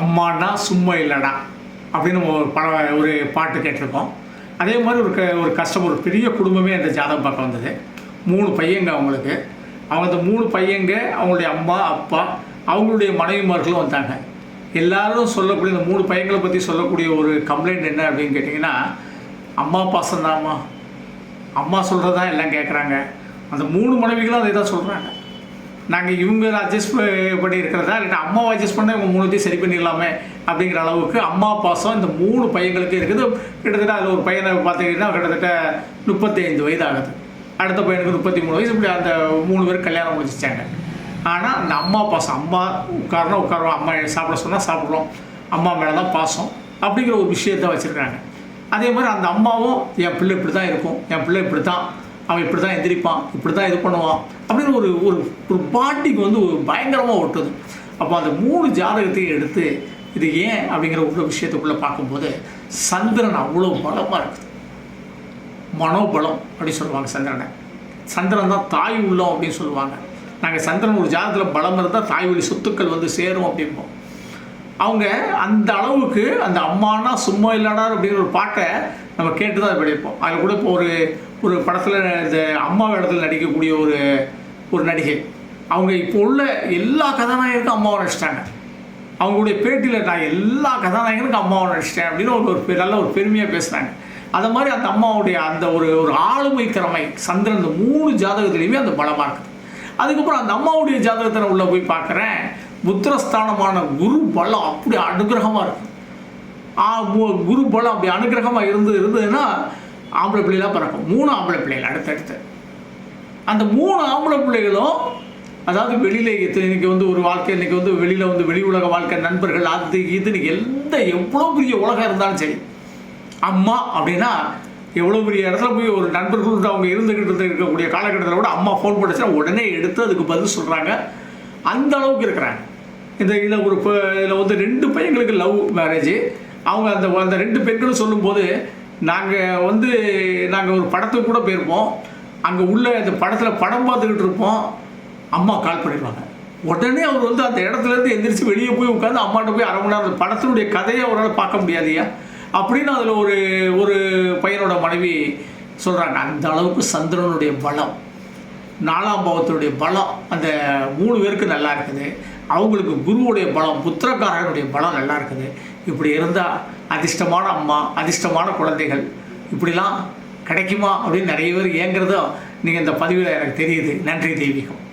அம்மானா சும்மா இல்லைடா அப்படின்னு ஒரு பாட்டு கேட்டிருக்கோம். அதே மாதிரி ஒரு கஷ்டம், ஒரு பெரிய குடும்பமே அந்த ஜாதகம் பார்க்க வந்தது. 3 பையங்க அவங்களுக்கு. அவங்க அந்த 3 பையங்க, அவங்களுடைய அம்மா அப்பா, அவங்களுடைய மனைவிமார்களும் வந்தாங்க. எல்லோரும் சொல்லக்கூடிய இந்த 3 பையங்களை பற்றி சொல்லக்கூடிய ஒரு கம்ப்ளைண்ட் என்ன அப்படின்னு கேட்டிங்கன்னா, அம்மா பாசம்தாம்மா, அம்மா சொல்கிறதா எல்லாம் கேட்குறாங்க. அந்த 3 மனைவிகளும் அதை தான் சொல்கிறாங்க. நாங்கள் இவங்க அட்ஜஸ்ட் பண்ணி இருக்கிறதா இல்லை அம்மாவை அட்ஜஸ்ட் பண்ண இவங்க 3த்தையும் சரி பண்ணிடலாமே அப்படிங்கிற அளவுக்கு அம்மா பாசம் இந்த 3 பையங்களுக்கு இருக்குது. கிட்டத்தட்ட அதில் ஒரு பையனை பார்த்தீங்கன்னா கிட்டத்தட்ட 35 வயது ஆகுது. அடுத்த பையனுக்கு 33 வயசு. இப்படி அந்த 3 பேர் கல்யாணம் முடிச்சிட்டாங்க. ஆனால் அந்த அம்மா பாசம், அம்மா உட்காரோம், அம்மா சாப்பிட சொன்னால் சாப்பிட்றோம், அம்மா மேலே தான் பாசம் அப்படிங்கிற ஒரு விஷயத்தை வச்சுருக்காங்க. அதே மாதிரி அந்த அம்மாவும் என் பிள்ளை இப்படி தான் இருக்கும், என் பிள்ளை இப்படி தான், அவன் இப்படி தான் எந்திரிப்பான், இப்படி தான் இது பண்ணுவான் அப்படின்னு ஒரு ஒரு பாட்டிக்கு வந்து பயங்கரமாக ஒட்டுது. அப்போ அந்த 3 ஜாதகத்தையும் எடுத்து இது ஏன் அப்படிங்கிற ஒரு விஷயத்துக்குள்ளே பார்க்கும்போது சந்திரன் அவ்வளோ பலமாக இருக்குது. மனோபலம் அப்படின்னு சொல்லுவாங்க சந்திரனை. சந்திரன் தான் தாய் உள்ளம் அப்படின்னு சொல்லுவாங்க. நாங்கள் சந்திரன் ஒரு ஜாதகத்தில் பலம் இருந்தால் தாய் வழி சொத்துக்கள் வந்து சேரும் அப்படிம்போம். அவங்க அந்த அளவுக்கு அந்த அம்மானா சும்மா இல்லைனா அப்படிங்கிற ஒரு பாட்டை நம்ம கேட்டு தான் படிப்போம். அதில் கூட இப்போ ஒரு படத்தில் இந்த அம்மா இடத்துல நடிக்கக்கூடிய ஒரு நடிகை, அவங்க இப்போ உள்ள எல்லா கதாநாயகருக்கும் அம்மாவை நடிச்சிட்டாங்க. அவங்களுடைய பேட்டியில் நான் எல்லா கதாநாயகனுக்கும் அம்மாவை நடிச்சிட்டேன் அப்படின்னு நல்ல ஒரு பெருமையாக பேசுகிறாங்க. அதை மாதிரி அந்த அம்மாவுடைய அந்த ஒரு ஆளுமை திறமை சந்திரன் இந்த 3 ஜாதகத்துலேயுமே அந்த பலமாக இருக்குது. அதுக்கப்புறம் அந்த அம்மாவுடைய ஜாதகத்தில் உள்ள போய் பார்க்குறேன், புத்திரஸ்தானமான குரு பலம் அப்படி அனுகிரகமாக இருக்கும். குரு பலம் அப்படி அனுகிரகமாக இருந்ததுன்னா ஆம்பளை பிள்ளைலாம் பிறக்கும். 3 ஆம்பளை பிள்ளைகள் அடுத்தடுத்து. அந்த 3 ஆம்பளை பிள்ளைகளும் அதாவது வெளியில் இன்றைக்கி வந்து ஒரு வாழ்க்கை, இன்றைக்கி வந்து வெளியில் வந்து வெளி உலக வாழ்க்கை, நண்பர்கள், அது இது எவ்வளோ பெரிய உலகம் இருந்தாலும் சரி, அம்மா அப்படின்னா எவ்வளோ பெரிய இடத்துல போய் ஒரு நண்பர்கள் அவங்க இருந்துக்கிட்டு இருக்கக்கூடிய காலகட்டத்தில் கூட அம்மா ஃபோன் பண்ணிச்சுன்னா உடனே எடுத்து அதுக்கு பதில் சொல்கிறாங்க. அந்த அளவுக்கு இருக்கிறாங்க. இதில் வந்து 2 பையங்களுக்கு லவ் மேரேஜ். அவங்க அந்த 2 பெண்களும் சொல்லும்போது நாங்கள் ஒரு படத்துக்கு கூட போயிருப்போம். அங்கே உள்ள அந்த படத்தில் படம் பார்த்துக்கிட்டு இருப்போம். அம்மா கால் பண்ணிடுவாங்க. உடனே அவர் வந்து அந்த இடத்துலேருந்து எந்திரிச்சு வெளியே போய் உட்காந்து அம்மாட்ட போய் அரை மணி நேரம் அந்த படத்தினுடைய கதையை அவரால் பார்க்க முடியாதையா அப்படின்னு அதில் ஒரு பையனோட மனைவி சொல்கிறாங்க. அந்த அளவுக்கு சந்திரனுடைய பலம், 4ஆம் பாவத்தினுடைய பலம் அந்த 3 பேருக்கு நல்லா இருக்குது. அவங்களுக்கு குருவுடைய பலம், புத்திரக்காரனுடைய பலம் நல்லா இருக்குது. இப்படி இருந்தால் அதிர்ஷ்டமான அம்மா, அதிர்ஷ்டமான குழந்தைகள் இப்படிலாம் கிடைக்குமா அப்படின்னு நிறைய பேர் ஏங்குறதும் நீங்கள் இந்த பதிவில் எனக்கு தெரியுது. நன்றி தெய்வீகம்.